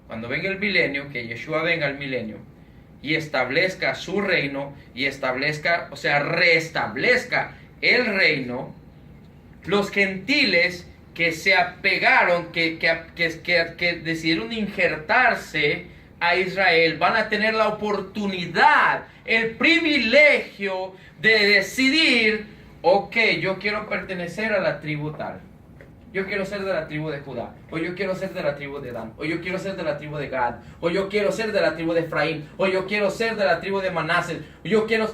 cuando venga el milenio, que Yeshua venga al milenio y establezca su reino y establezca, o sea, restablezca el reino, los gentiles que se apegaron, que decidieron injertarse a Israel, van a tener la oportunidad, el privilegio de decidir, ok, yo quiero pertenecer a la tribu tal, yo quiero ser de la tribu de Judá, o yo quiero ser de la tribu de Dan, o yo quiero ser de la tribu de Gad, o yo quiero ser de la tribu de Efraín, o yo quiero ser de la tribu de Manasés, o yo quiero...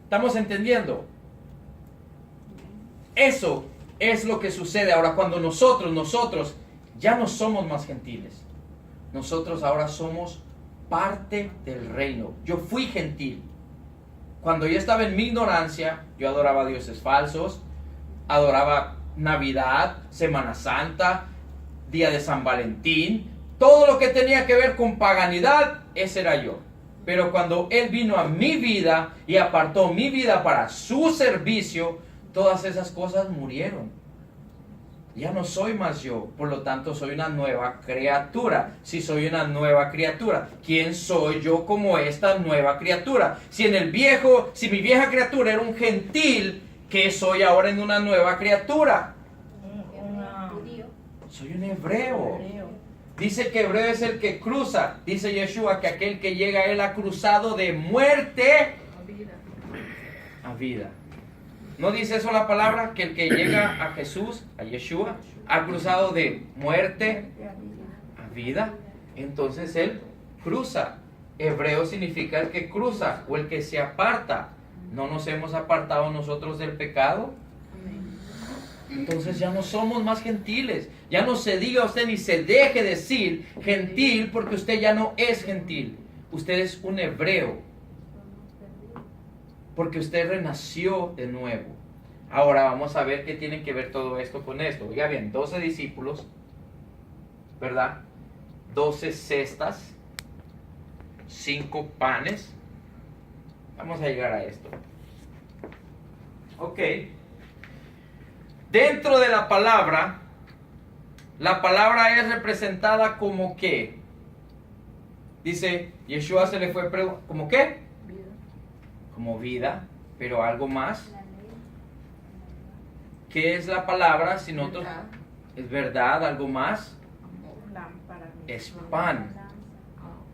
¿Estamos entendiendo? Eso es lo que sucede ahora cuando nosotros ya no somos más gentiles. Nosotros ahora somos parte del reino. Yo fui gentil. Cuando yo estaba en mi ignorancia, yo adoraba dioses falsos, adoraba Navidad, Semana Santa, Día de San Valentín, todo lo que tenía que ver con paganidad, ese era yo. Pero cuando Él vino a mi vida y apartó mi vida para su servicio, todas esas cosas murieron. Ya no soy más yo, por lo tanto soy una nueva criatura. Si soy una nueva criatura, ¿quién soy yo como esta nueva criatura? Si mi vieja criatura era un gentil, ¿qué soy ahora en una nueva criatura? Soy un hebreo. Dice que hebreo es el que cruza. Dice Yeshua que aquel que llega a él ha cruzado de muerte a vida. ¿No dice eso la palabra? Que el que llega a Jesús, a Yeshua, ha cruzado de muerte a vida. Entonces él cruza. Hebreo significa el que cruza o el que se aparta. ¿No nos hemos apartado nosotros del pecado? Entonces ya no somos más gentiles. Ya no se diga usted ni se deje decir gentil, porque usted ya no es gentil. Usted es un hebreo, porque usted renació de nuevo. Ahora vamos a ver qué tiene que ver todo esto con esto. Oiga bien, 12 discípulos, ¿verdad? 12 cestas, 5 panes. Vamos a llegar a esto. Ok. Dentro de la palabra es representada como ¿qué? Dice, Yeshua se le fue ¿como qué? Como vida, pero algo más. ¿Qué es la palabra? Si nosotros, es verdad, algo más. Es pan.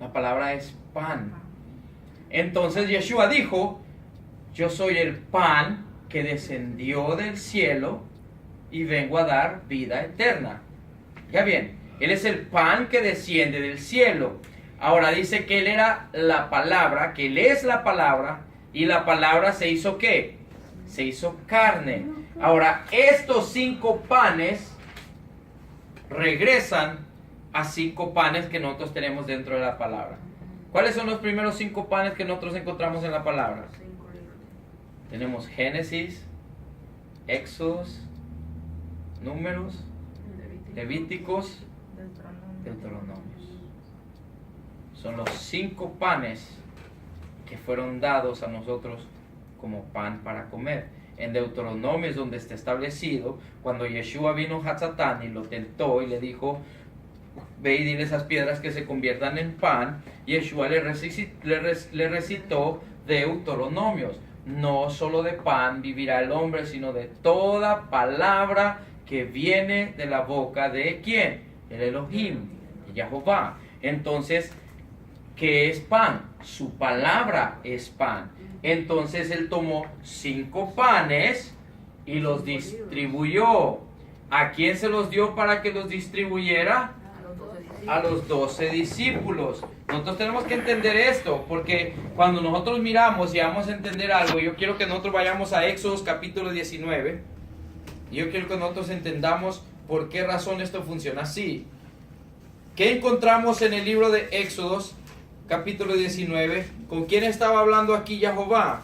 La palabra es pan. Entonces Yeshua dijo, yo soy el pan que descendió del cielo y vengo a dar vida eterna. Ya bien, Él es el pan que desciende del cielo. Ahora dice que Él era la palabra, que Él es la palabra, y la palabra se hizo ¿qué? Se hizo carne. Ahora, estos 5 panes regresan a 5 panes que nosotros tenemos dentro de la palabra. ¿Cuáles son los primeros 5 panes que nosotros encontramos en la palabra? Tenemos Génesis, Éxodos, Números, Levíticos, Deuteronomios. Son los 5 panes que fueron dados a nosotros como pan para comer. En Deuteronomio es donde está establecido, cuando Yeshua vino a Hatzatán y lo tentó y le dijo, ve y dile esas piedras que se conviertan en pan. Yeshua le recitó Deuteronomios. No solo de pan vivirá el hombre, sino de toda palabra que viene de la boca de ¿quién? El Elohim, Jehová. Entonces, ¿qué es pan? Su palabra es pan. Entonces él tomó 5 panes y los distribuyó. ¿A quién se los dio para que los distribuyera? A los 12 discípulos. Nosotros tenemos que entender esto, porque cuando nosotros miramos y vamos a entender algo, yo quiero que nosotros vayamos a Éxodos capítulo 19. Y yo quiero que nosotros entendamos por qué razón esto funciona así. ¿Qué encontramos en el libro de Éxodos capítulo 19? ¿Con quién estaba hablando aquí Jehová?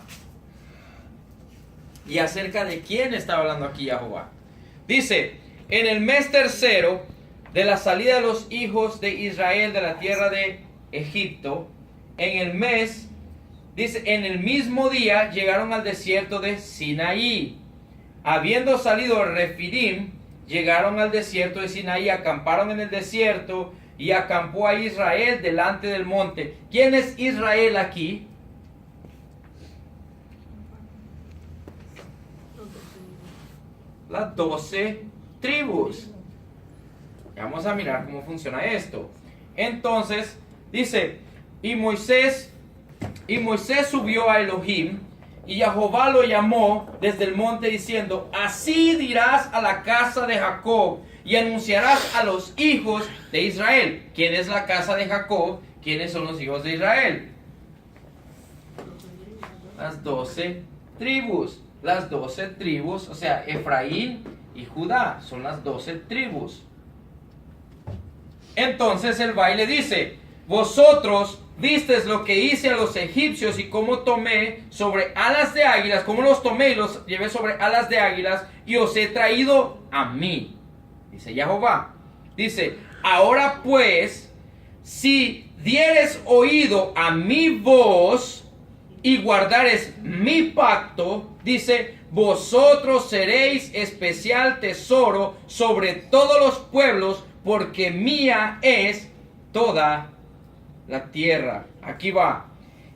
¿Y acerca de quién estaba hablando aquí Jehová? Dice, en el mes tercero de la salida de los hijos de Israel de la tierra de Egipto, en el mes, dice, en el mismo día llegaron al desierto de Sinaí. Habiendo salido de Refidim, llegaron al desierto de Sinaí, acamparon en el desierto y acampó a Israel delante del monte. ¿Quién es Israel aquí? Las 12 tribus. Vamos a mirar cómo funciona esto. Entonces, dice, y Moisés subió a Elohim, y Jehová lo llamó desde el monte diciendo, así dirás a la casa de Jacob, y anunciarás a los hijos de Israel. ¿Quién es la casa de Jacob? ¿Quiénes son los hijos de Israel? Las 12 tribus. Las 12 tribus, o sea, Efraín y Judá, son las 12 tribus. Entonces el va y le dice, vosotros vistes lo que hice a los egipcios y cómo tomé sobre alas de águilas, cómo los tomé y los llevé sobre alas de águilas y os he traído a mí. Dice Jehová. Dice, ahora pues, si dieres oído a mi voz y guardares mi pacto, dice, vosotros seréis especial tesoro sobre todos los pueblos, porque mía es toda la tierra. Aquí va.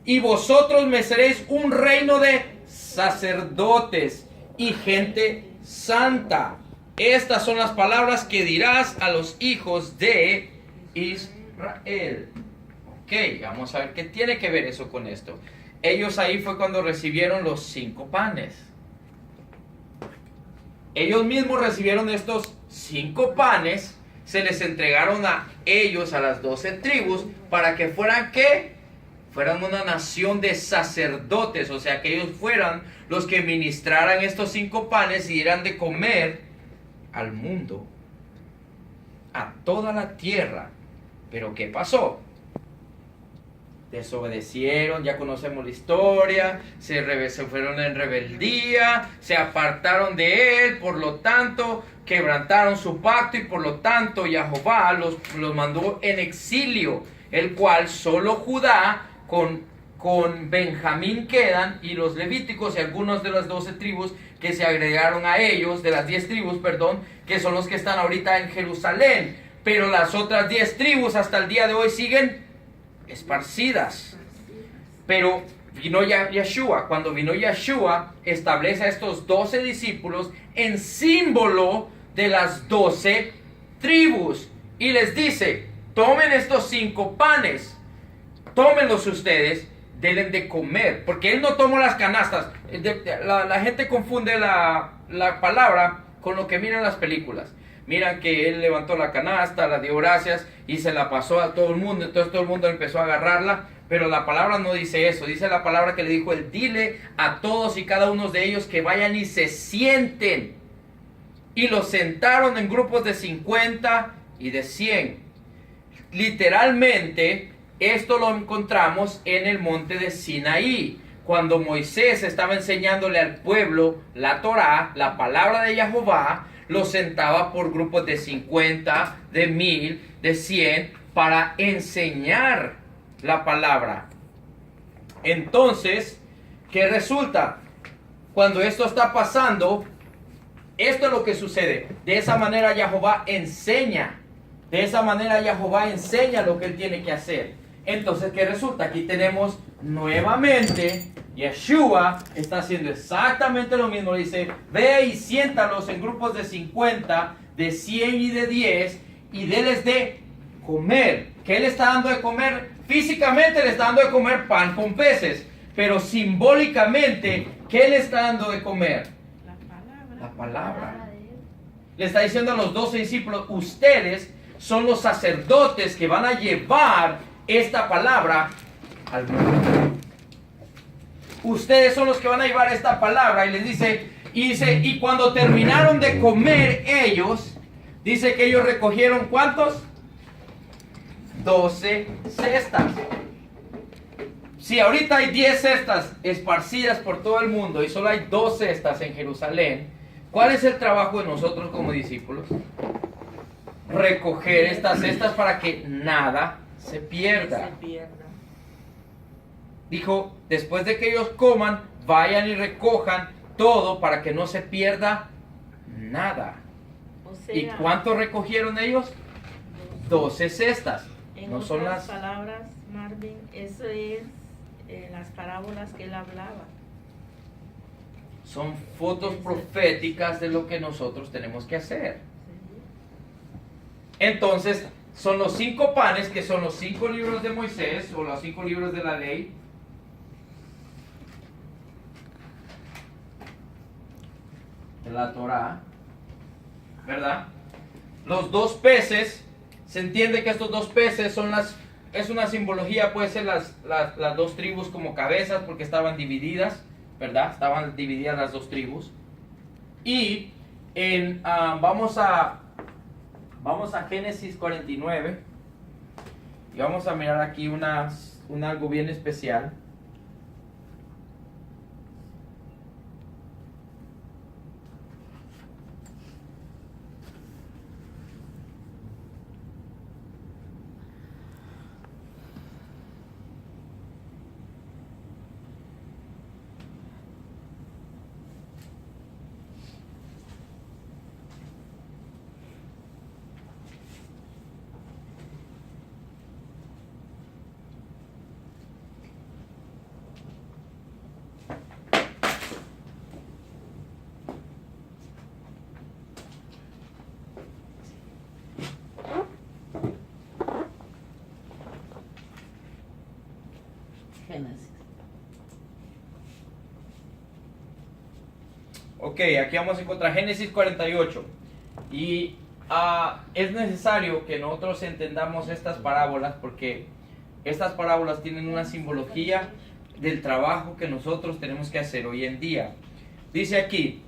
Y vosotros me seréis un reino de sacerdotes y gente santa. Estas son las palabras que dirás a los hijos de Israel. Ok, vamos a ver qué tiene que ver eso con esto. Ellos ahí fue cuando recibieron los 5 panes. Ellos mismos recibieron estos 5 panes, se les entregaron a ellos, a las 12 tribus, para que fueran, ¿qué? Fueran una nación de sacerdotes, o sea, que ellos fueran los que ministraran estos 5 panes y dieran de comer al mundo, a toda la tierra. Pero ¿qué pasó? Desobedecieron, ya conocemos la historia, se fueron en rebeldía, se apartaron de él, por lo tanto quebrantaron su pacto y por lo tanto Jehová los mandó en exilio, el cual solo Judá con Benjamín quedan, y los levíticos y algunos de las 12 tribus que se agregaron a ellos, de las 10 tribus, perdón, que son los que están ahorita en Jerusalén, pero las otras 10 tribus hasta el día de hoy siguen esparcidas. Pero vino Yeshua. Cuando vino Yeshua, establece a estos 12 discípulos en símbolo de las 12 tribus y les dice, tomen estos 5 panes, tómenlos ustedes, denle de comer, porque él no tomó las canastas. La gente confunde la palabra con lo que miran las películas. Miran que él levantó la canasta, la dio gracias y se la pasó a todo el mundo. Entonces todo el mundo empezó a agarrarla. Pero la palabra no dice eso. Dice la palabra que le dijo él, dile a todos y cada uno de ellos que vayan y se sienten. Y los sentaron en grupos de 50 y de 100. Literalmente, esto lo encontramos en el monte de Sinaí. Cuando Moisés estaba enseñándole al pueblo la Torá, la palabra de Jehová, los sentaba por grupos de 50, de 1000, de 100, para enseñar la palabra. Entonces, ¿qué resulta? Cuando esto está pasando, esto es lo que sucede. De esa manera Jehová enseña. De esa manera Jehová enseña lo que él tiene que hacer. Entonces, ¿qué resulta? Aquí tenemos nuevamente, Yeshua está haciendo exactamente lo mismo. Dice, ve y siéntalos en grupos de 50, de 100 y de 10 y déles de comer. ¿Qué le está dando de comer? Físicamente le está dando de comer pan con peces, pero simbólicamente, ¿qué le está dando de comer? La palabra. Le está diciendo a los 12 discípulos, ustedes son los sacerdotes que van a llevar esta palabra al mundo. Ustedes son los que van a llevar esta palabra. Y les dice, y cuando terminaron de comer ellos, dice que ellos recogieron ¿cuántos? 12 cestas. Si ahorita hay 10 cestas esparcidas por todo el mundo y solo hay 2 cestas en Jerusalén, ¿cuál es el trabajo de nosotros como discípulos? Recoger estas cestas para que nada se pierda. Dijo, después de que ellos coman, vayan y recojan todo para que no se pierda nada. O sea, ¿y cuánto recogieron ellos? 12 cestas. En No son otras las... palabras, Marvin, eso es las parábolas que él hablaba. Son fotos proféticas de lo que nosotros tenemos que hacer. Entonces, son los 5 panes, que son los 5 libros de Moisés, o los 5 libros de la ley. De la Torá, ¿verdad? Los 2 peces, se entiende que estos 2 peces son es una simbología, puede ser las 2 tribus como cabezas, porque estaban divididas, ¿verdad? Estaban divididas las 2 tribus. Y vamos a Génesis 49 y vamos a mirar aquí algo bien especial. Génesis. Ok, aquí vamos a encontrar Génesis 48. Y es necesario que nosotros entendamos estas parábolas, porque estas parábolas tienen una simbología del trabajo que nosotros tenemos que hacer hoy en día. Dice aquí,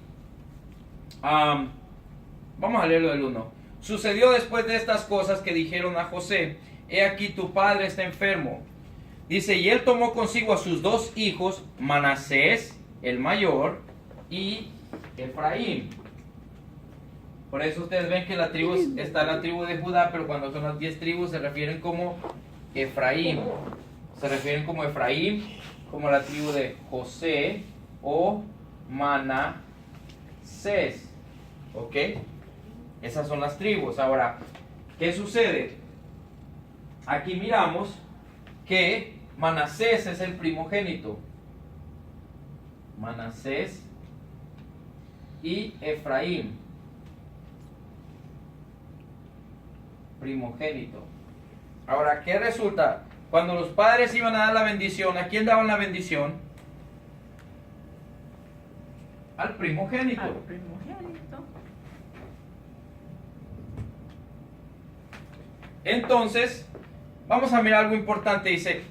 vamos a leerlo del 1. Sucedió después de estas cosas que dijeron a José: he aquí tu padre está enfermo. Dice, y él tomó consigo a sus 2 hijos, Manasés, el mayor, y Efraín. Por eso ustedes ven que está la tribu de Judá, pero cuando son las 10 tribus se refieren como Efraín. Se refieren como Efraín, como la tribu de José o Manasés. ¿Ok? Esas son las tribus. Ahora, ¿qué sucede? Aquí miramos que Manasés es el primogénito. Manasés y Efraín, primogénito. Ahora, ¿qué resulta? Cuando los padres iban a dar la bendición, ¿a quién daban la bendición? Al primogénito. Al primogénito. Entonces, vamos a mirar algo importante. Dice,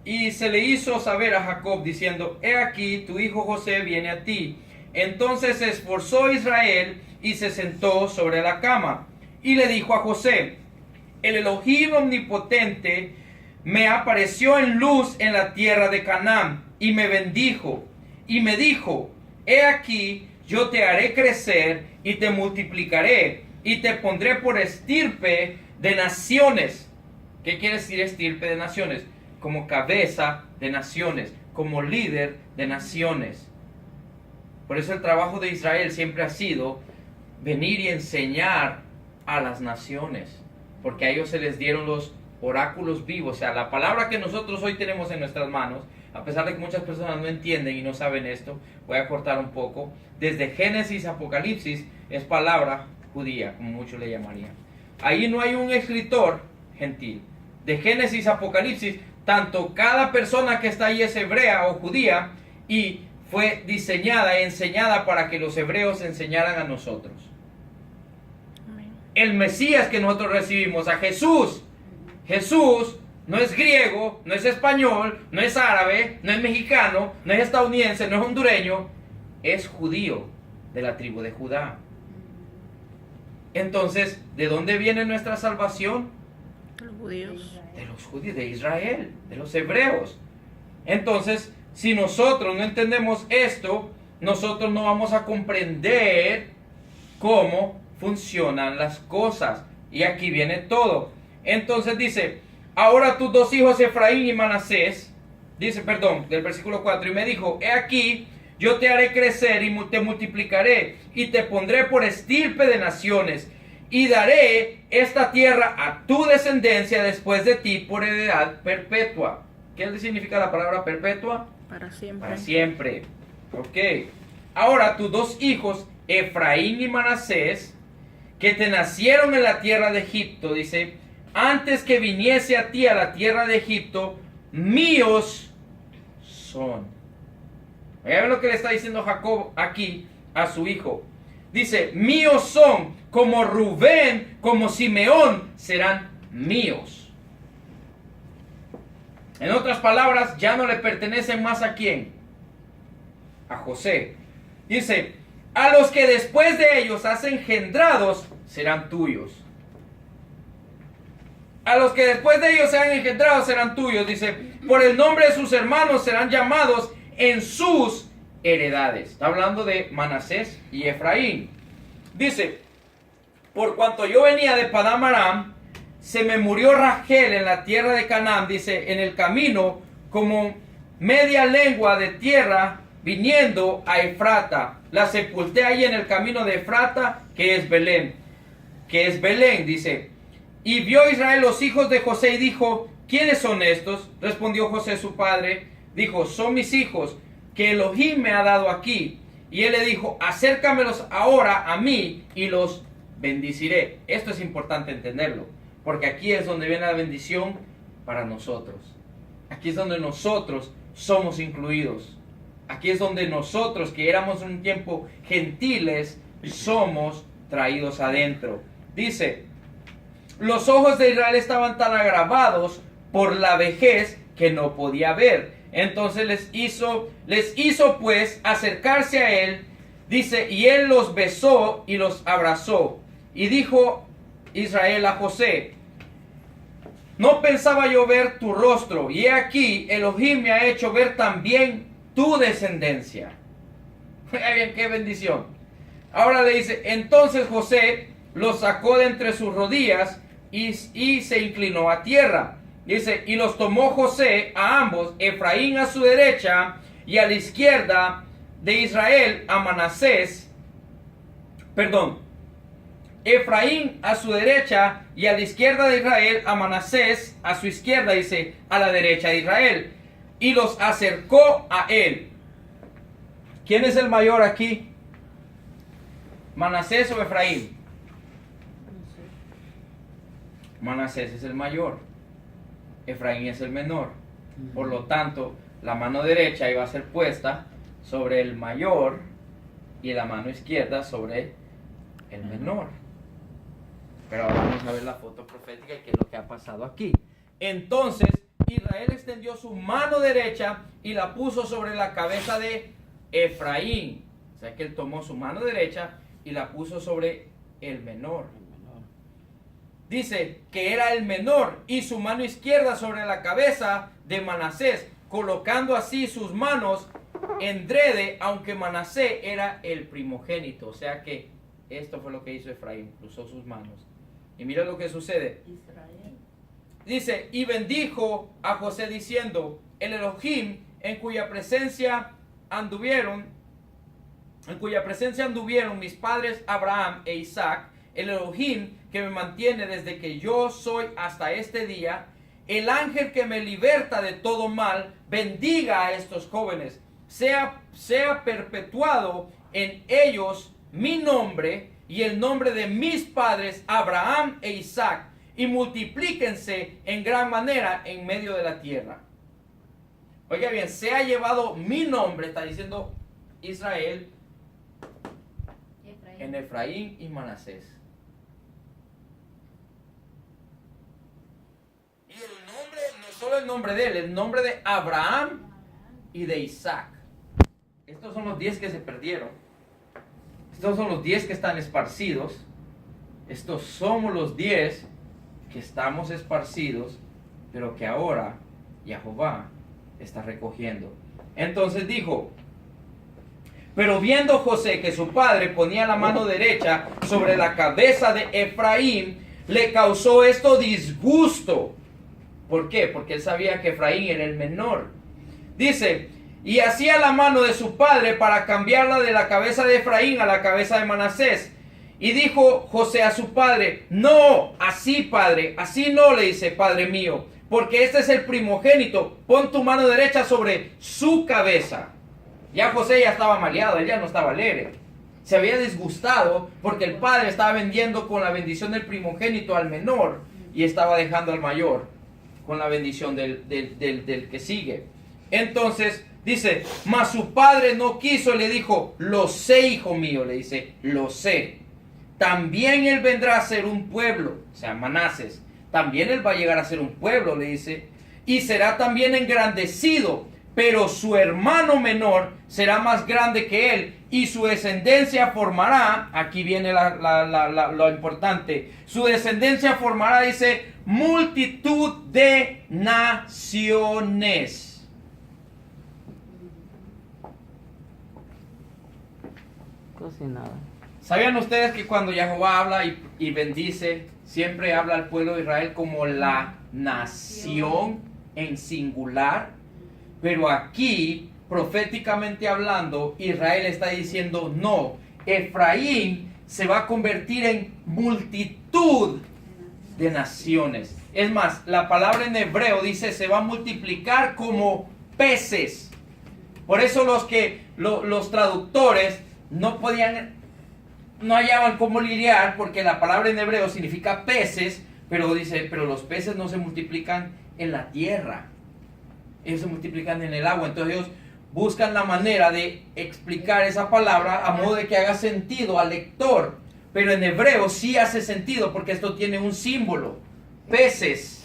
y se le hizo saber a Jacob diciendo, he aquí tu hijo José viene a ti. Entonces se esforzó Israel y se sentó sobre la cama y le dijo a José, el Elohim omnipotente me apareció en luz en la tierra de Canaán y me bendijo y me dijo, he aquí yo te haré crecer y te multiplicaré y te pondré por estirpe de naciones. ¿Qué quiere decir estirpe de naciones? Como cabeza de naciones, como líder de naciones. Por eso el trabajo de Israel siempre ha sido venir y enseñar a las naciones, porque a ellos se les dieron los oráculos vivos, o sea, la palabra que nosotros hoy tenemos en nuestras manos, a pesar de que muchas personas no entienden y no saben esto, voy a cortar un poco, desde Génesis a Apocalipsis es palabra judía, como muchos le llamarían. Ahí no hay un escritor gentil. De Génesis a Apocalipsis, tanto cada persona que está ahí es hebrea o judía y fue diseñada e enseñada para que los hebreos enseñaran a nosotros. El Mesías que nosotros recibimos, a Jesús. Jesús no es griego, no es español, no es árabe, no es mexicano, no es estadounidense, no es hondureño, es judío de la tribu de Judá. Entonces, ¿de dónde viene nuestra salvación? Los judíos. De los judíos, de Israel, de los hebreos. Entonces, si nosotros no entendemos esto, nosotros no vamos a comprender cómo funcionan las cosas. Y aquí viene todo. Entonces dice, ahora tus 2 hijos Efraín y Manasés, dice, perdón, del versículo 4, y me dijo, he aquí, yo te haré crecer y te multiplicaré, y te pondré por estirpe de naciones, y daré esta tierra a tu descendencia después de ti por heredad perpetua. ¿Qué significa la palabra perpetua? Para siempre. Para siempre. Ok. Ahora tus dos hijos, Efraín y Manasés, que te nacieron en la tierra de Egipto, dice, antes que viniese a ti a la tierra de Egipto, míos son. Vean lo que le está diciendo Jacob aquí a su hijo. Dice, míos son, como Rubén, como Simeón, serán míos. En otras palabras, ya no le pertenecen más a quién. A José. Dice, a los que después de ellos has engendrados, serán tuyos. A los que después de ellos se han engendrado serán tuyos. Dice, por el nombre de sus hermanos serán llamados en sus heredades. Está hablando de Manasés y Efraín. Dice, por cuanto yo venía de Padán Aram, se me murió Rachel en la tierra de Canaán, dice, en el camino, como media lengua de tierra, viniendo a Efrata. La sepulté ahí en el camino de Efrata, que es Belén. Dice, y vio Israel los hijos de José y dijo, ¿quiénes son estos? Respondió José su padre, dijo, son mis hijos, que Elohim me ha dado aquí. Y él le dijo, acércamelos ahora a mí y los bendiciré. Esto es importante entenderlo, porque aquí es donde viene la bendición para nosotros. Aquí es donde nosotros somos incluidos. Aquí es donde nosotros, que éramos un tiempo gentiles, somos traídos adentro. Dice, los ojos de Israel estaban tan agravados por la vejez que no podía ver. Entonces les hizo pues acercarse a él. Dice, y él los besó y los abrazó. Y dijo Israel a José, no pensaba yo ver tu rostro, y he aquí, Elohim me ha hecho ver también tu descendencia. Oiga bien, qué bendición. Ahora le dice, entonces José los sacó de entre sus rodillas y se inclinó a tierra. Dice, y los tomó José a ambos, Efraín a su derecha y a la izquierda de Israel a Manasés. Efraín a su derecha y a la izquierda de Israel a Manasés a su izquierda, dice, a la derecha de Israel. Y los acercó a él. ¿Quién es el mayor aquí? ¿Manasés o Efraín? Manasés es el mayor. Efraín es el menor. Por lo tanto, la mano derecha iba a ser puesta sobre el mayor y la mano izquierda sobre el menor. Pero ahora vamos a ver la foto profética y qué es lo que ha pasado aquí. Entonces Israel extendió su mano derecha y la puso sobre la cabeza de Efraín. O sea que él tomó su mano derecha y la puso sobre el menor. Dice que era el menor, y su mano izquierda sobre la cabeza de Manasés, colocando así sus manos en drede, aunque Manasés era el primogénito. O sea que esto fue lo que hizo Efraín, cruzó sus manos. Y mira lo que sucede. Israel. Dice, y bendijo a José diciendo, el Elohim en cuya presencia anduvieron mis padres Abraham e Isaac, el Elohim que me mantiene desde que yo soy hasta este día, el ángel que me liberta de todo mal, bendiga a estos jóvenes, sea perpetuado en ellos mi nombre y el nombre de mis padres Abraham e Isaac, y multiplíquense en gran manera en medio de la tierra. Oiga bien, se ha llevado mi nombre, está diciendo Israel, en Efraín y Manasés. Y el nombre, no solo el nombre de él, el nombre de Abraham y de Isaac. Estos son los 10 que se perdieron. Estos son los 10 que están esparcidos. Estos somos los 10 que estamos esparcidos, pero que ahora Jehová está recogiendo. Entonces dijo, pero viendo José que su padre ponía la mano derecha sobre la cabeza de Efraín, le causó esto disgusto. ¿Por qué? Porque él sabía que Efraín era el menor. Dice, y hacía la mano de su padre para cambiarla de la cabeza de Efraín a la cabeza de Manasés. Y dijo José a su padre, no, así padre, así no, le dice, padre mío, porque este es el primogénito, pon tu mano derecha sobre su cabeza. Ya José ya estaba maleado, él ya no estaba alegre. Se había disgustado porque el padre estaba vendiendo con la bendición del primogénito al menor y estaba dejando al mayor con la bendición del que sigue. Entonces dice, mas su padre no quiso, le dijo, lo sé, hijo mío, le dice, lo sé. También él vendrá a ser un pueblo, o sea, Manases. También él va a llegar a ser un pueblo, le dice, y será también engrandecido, pero su hermano menor será más grande que él, y su descendencia formará, aquí viene lo importante, su descendencia formará, dice, multitud de naciones. Cocinada. ¿Sabían ustedes que cuando Jehová habla y bendice, siempre habla al pueblo de Israel como la nación en singular? Pero aquí, proféticamente hablando, Israel está diciendo, no, Efraín se va a convertir en multitud de naciones. Es más, la palabra en hebreo dice, se va a multiplicar como peces. Por eso los traductores no hallaban cómo lidiar, porque la palabra en hebreo significa peces, pero dice, pero los peces no se multiplican en la tierra, ellos se multiplican en el agua. Entonces ellos buscan la manera de explicar esa palabra a modo de que haga sentido al lector, pero en hebreo sí hace sentido porque esto tiene un símbolo, peces.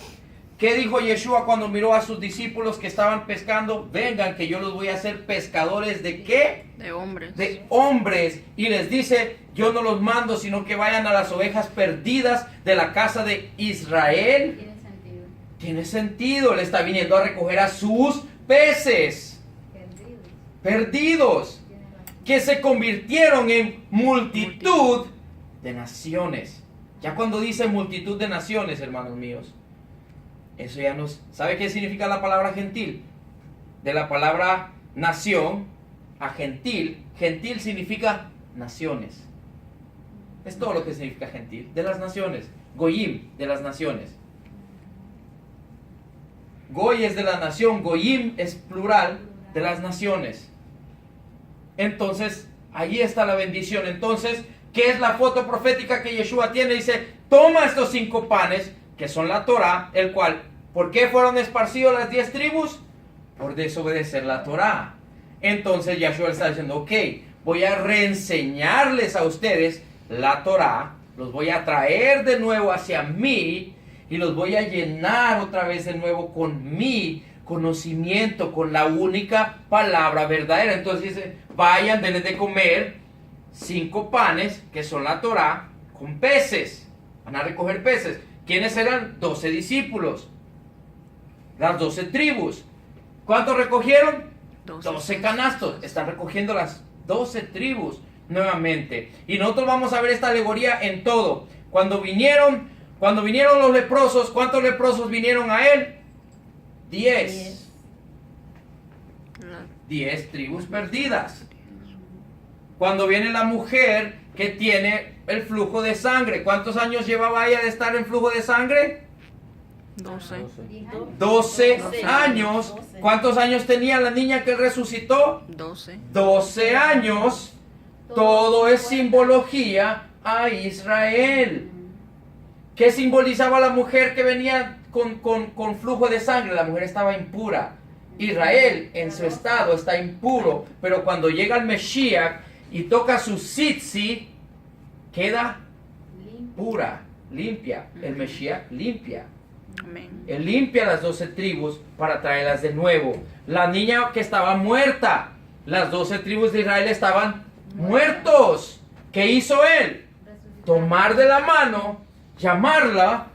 ¿Qué dijo Yeshua cuando miró a sus discípulos que estaban pescando? Vengan, que yo los voy a hacer pescadores ¿de qué? De hombres. De hombres. Y les dice, yo no los mando, sino que vayan a las ovejas perdidas de la casa de Israel. Tiene sentido. Tiene sentido, le está viniendo a recoger a sus peces perdidos, Tiene razón. que se convirtieron en multitud de naciones. Ya cuando dice multitud de naciones, hermanos míos, eso ya nos... ¿Sabe qué significa la palabra gentil? De la palabra nación a gentil. Gentil significa naciones. Es todo lo que significa gentil. De las naciones. Goyim, de las naciones. Goy es de la nación. Goyim es plural de las naciones. Entonces, ahí está la bendición. Entonces, ¿qué es la foto profética que Yeshua tiene? Dice, toma estos 5 panes, que son la Torah, el cual... ¿Por qué fueron esparcidos las 10 tribus? Por desobedecer la Torah. Entonces Yeshua está diciendo, ok, voy a reenseñarles a ustedes la Torah, los voy a traer de nuevo hacia mí y los voy a llenar otra vez de nuevo con mi conocimiento, con la única palabra verdadera. Entonces dice, vayan, denles de comer 5 panes, que son la Torah, con peces. Van a recoger peces. ¿Quiénes eran? 12 discípulos. Las 12 tribus. ¿Cuántos recogieron? 12 canastos. Están recogiendo las 12 tribus nuevamente. Y nosotros vamos a ver esta alegoría en todo. Cuando vinieron los leprosos, ¿cuántos leprosos vinieron a él? 10. 10 tribus perdidas. Cuando viene la mujer que tiene el flujo de sangre, ¿cuántos años llevaba ella de estar en flujo de sangre? 12. 12 años. ¿Cuántos años tenía la niña que resucitó? 12. 12 años. Todo es simbología a Israel. ¿Qué simbolizaba la mujer que venía con flujo de sangre? La mujer estaba impura. Israel en su estado está impuro, pero cuando llega el Mesías y toca su tzitzi, queda pura, limpia. El Mesías limpia. Amén. Él limpia las 12 tribus para traerlas de nuevo. La niña que estaba muerta, las 12 tribus de Israel estaban muertos. ¿Qué hizo él? Tomar de la mano, llamarla,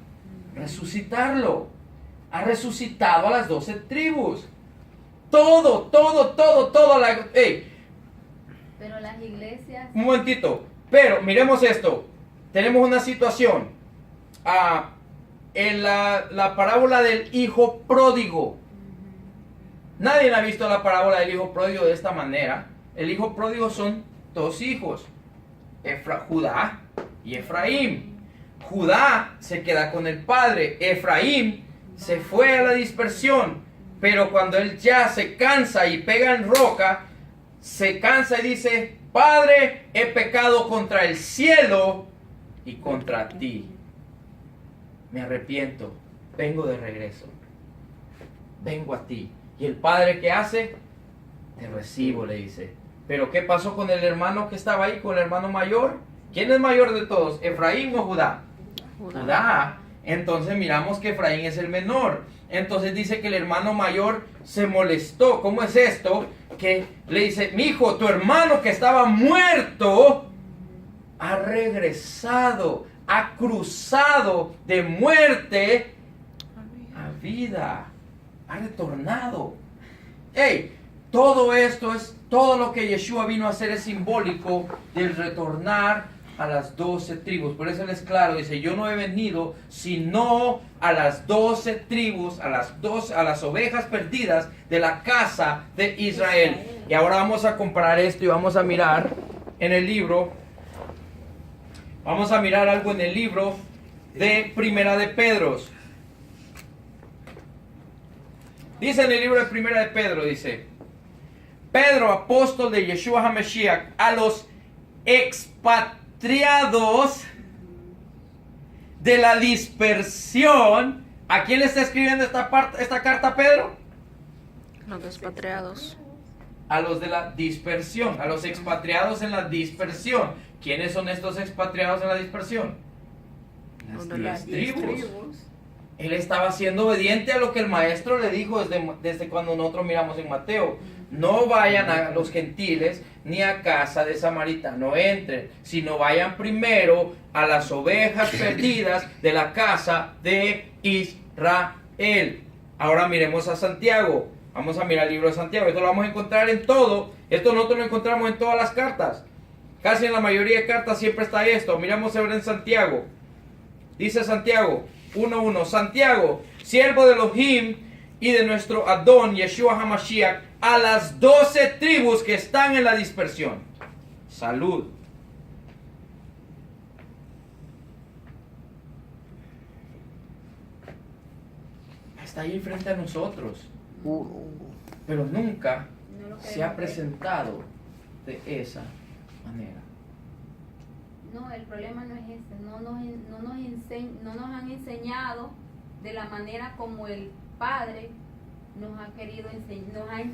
resucitarlo. Ha resucitado a las 12 tribus. Todo. Pero las iglesias... Un momentito. Pero miremos esto. Tenemos una situación. En la parábola del hijo pródigo. Nadie ha visto la parábola del hijo pródigo de esta manera. El hijo pródigo son 2 hijos. Judá y Efraín. Judá se queda con el padre. Efraín se fue a la dispersión. Pero cuando él ya se cansa y pega en roca, se cansa y dice: Padre, he pecado contra el cielo y contra ti. Me arrepiento, vengo de regreso. Vengo a ti. Y el padre, ¿qué hace? Te recibo, le dice. Pero ¿qué pasó con el hermano que estaba ahí, con el hermano mayor? ¿Quién es mayor de todos? ¿Efraín o Judá? Judá. Entonces miramos que Efraín es el menor. Entonces dice que el hermano mayor se molestó. ¿Cómo es esto? Que le dice: mi hijo, tu hermano que estaba muerto ha regresado, ha cruzado de muerte a vida, ha retornado. Hey, todo esto es, todo lo que Yeshua vino a hacer es simbólico del retornar a las 12 tribus. Por eso él es claro, dice: yo no he venido sino a las 12 tribus, a las ovejas perdidas de la casa de Israel. Y ahora vamos a comparar esto y vamos a mirar en el libro, vamos a mirar algo en el libro de Primera de Pedro. Dice en el libro de Primera de Pedro, dice: Pedro, apóstol de Yeshua HaMashiach, a los expatriados de la dispersión. ¿A quién le está escribiendo esta carta Pedro? Los expatriados. A los de la dispersión, a los expatriados en la dispersión. ¿Quiénes son estos expatriados en la dispersión? Las 10 tribus. Él estaba siendo obediente a lo que el maestro le dijo desde cuando nosotros miramos en Mateo: no vayan a los gentiles ni a casa de samaritano entren, sino vayan primero a las ovejas perdidas de la casa de Israel. Ahora miremos a Santiago. Vamos a mirar el libro de Santiago. Esto lo vamos a encontrar en todo. Esto nosotros lo encontramos en todas las cartas. Casi en la mayoría de cartas siempre está esto. Miramos ahora en Santiago. Dice Santiago 1:1. Santiago, siervo de Elohim y de nuestro Adón Yeshua HaMashiach, a las 12 tribus que están en la dispersión. Salud. Está ahí frente a nosotros. Pero nunca se ha presentado de esa manera. No, el problema no es ese, no nos han enseñado de la manera como el Padre nos ha querido enseñar,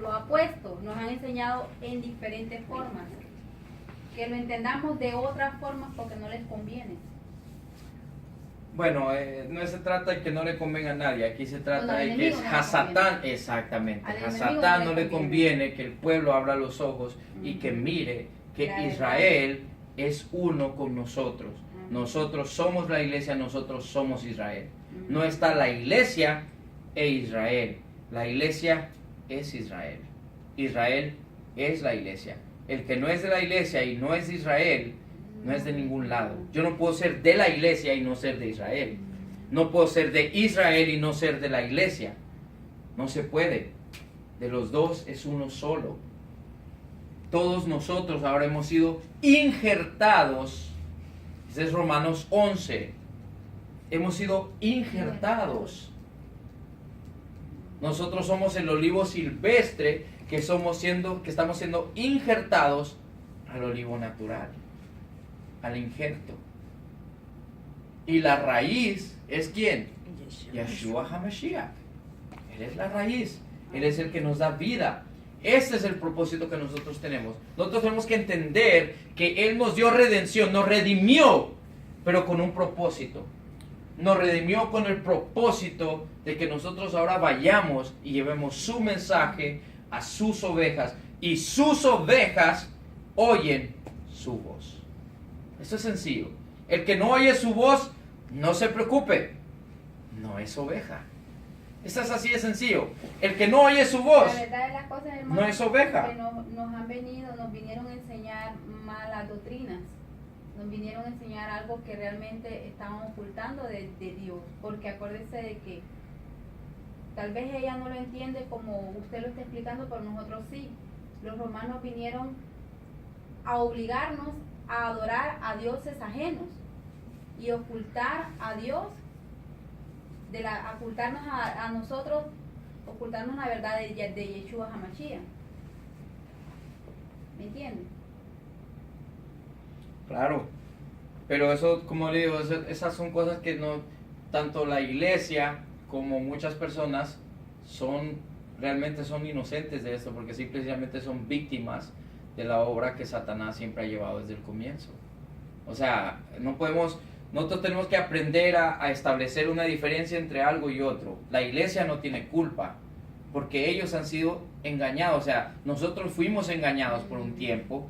lo ha puesto, nos han enseñado en diferentes formas. Que lo entendamos de otras formas porque no les conviene. Bueno, no se trata de que no le convenga a nadie, aquí se trata de que enemigo es no le a Satán, conviene. exactamente, Al a enemigo Satán no no le le conviene que el pueblo abra los ojos y que mire que La verdad. Israel es uno con nosotros. Ujú. Nosotros somos la iglesia, nosotros somos Israel. No está la iglesia e Israel. La iglesia es Israel. Israel es la iglesia. El que no es de la iglesia y no es de Israel, no es de ningún lado. Yo no puedo ser de la iglesia y no ser de Israel. No puedo ser de Israel y no ser de la iglesia. No se puede. De los dos es uno solo. Todos nosotros ahora hemos sido injertados. Ese es Romanos 11. Hemos sido injertados. Nosotros somos el olivo silvestre que estamos siendo injertados al olivo natural, al injerto. Y la raíz es ¿quién? Yeshua HaMashiach. Él es la raíz. Él es el que nos da vida. Este es el propósito que nosotros tenemos. Nosotros tenemos que entender que Él nos dio redención, nos redimió, pero con un propósito. Nos redimió con el propósito de que nosotros ahora vayamos y llevemos su mensaje a sus ovejas. Y sus ovejas oyen su voz. Esto es sencillo. El que no oye su voz, no se preocupe. No es oveja. Esto es así de sencillo. El que no oye su voz, La verdad de las cosas, hermano, no es oveja. que nos vinieron a enseñar malas doctrinas. Nos vinieron a enseñar algo que realmente estaban ocultando de Dios. Porque acuérdese de que tal vez ella no lo entiende como usted lo está explicando, pero nosotros sí. Los romanos vinieron a obligarnos a adorar a dioses ajenos y ocultar a Dios, ocultarnos a nosotros, ocultarnos la verdad de Yeshua HaMashiach. ¿Me entiendes? Claro, pero eso, como le digo, esas son cosas que no, tanto la iglesia como muchas personas realmente son inocentes de esto, porque simplemente son víctimas de la obra que Satanás siempre ha llevado desde el comienzo. O sea, nosotros tenemos que aprender a establecer una diferencia entre algo y otro. La iglesia no tiene culpa, porque ellos han sido engañados. O sea, nosotros fuimos engañados por un tiempo,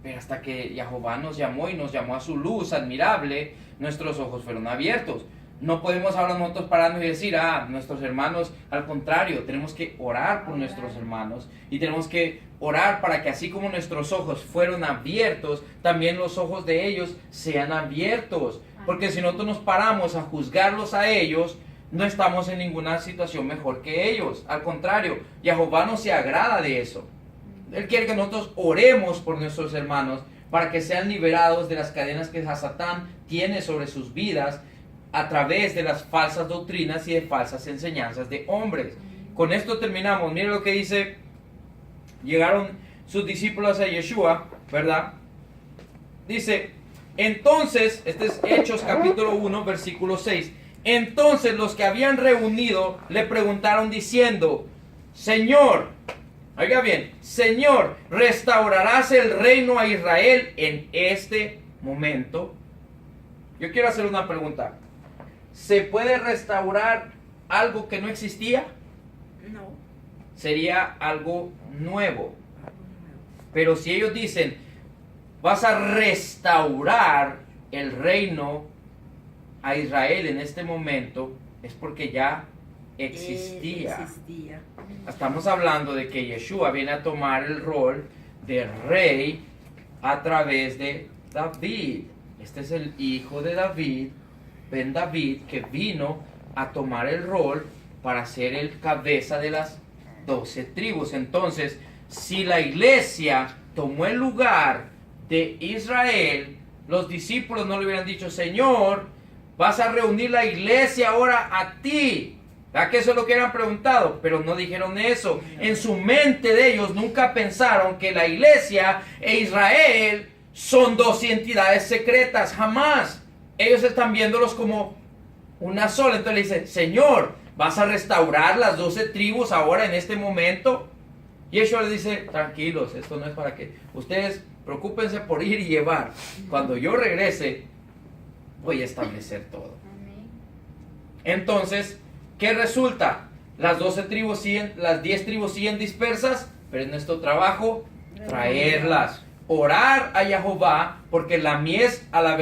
pero hasta que Jehová nos llamó y nos llamó a su luz admirable, nuestros ojos fueron abiertos. No podemos ahora nosotros pararnos y decir, nuestros hermanos, al contrario, tenemos que orar por nuestros hermanos y tenemos que orar para que así como nuestros ojos fueron abiertos, también los ojos de ellos sean abiertos. Porque si nosotros nos paramos a juzgarlos a ellos, no estamos en ninguna situación mejor que ellos. Al contrario, Jehová no se agrada de eso. Él quiere que nosotros oremos por nuestros hermanos para que sean liberados de las cadenas que Satán tiene sobre sus vidas a través de las falsas doctrinas y de falsas enseñanzas de hombres. Con esto terminamos. Miren lo que dice: llegaron sus discípulos a Yeshua, ¿verdad? Dice, entonces, este es Hechos capítulo 1, versículo 6. Entonces los que habían reunido le preguntaron diciendo, Señor, oiga bien, Señor, ¿restaurarás el reino a Israel en este momento? Yo quiero hacer una pregunta. ¿Se puede restaurar algo que no existía? No. Sería algo nuevo. Pero si ellos dicen, vas a restaurar el reino a Israel en este momento, es porque ya existía. Estamos hablando de que Yeshua viene a tomar el rol de rey a través de David. Este es el hijo de David, Ben David, que vino a tomar el rol para ser el cabeza de las 12 tribus. Entonces, si la iglesia tomó el lugar de Israel, los discípulos no le hubieran dicho, Señor, vas a reunir la iglesia ahora a ti. ¿Verdad que eso es lo que eran preguntado? Pero no dijeron eso. En su mente de ellos nunca pensaron que la iglesia e Israel son dos entidades secretas. Jamás. Ellos están viéndolos como una sola. Entonces le dicen, Señor, ¿vas a restaurar las 12 tribus ahora en este momento? Y Yeshua les dice, tranquilos, esto no es para que ustedes preocúpense por ir y llevar. Cuando yo regrese, voy a establecer todo. Entonces, ¿qué resulta? Las 12 tribus siguen, las 10 tribus siguen dispersas, pero es nuestro trabajo traerlas. Orar a Jehová, porque la mies a la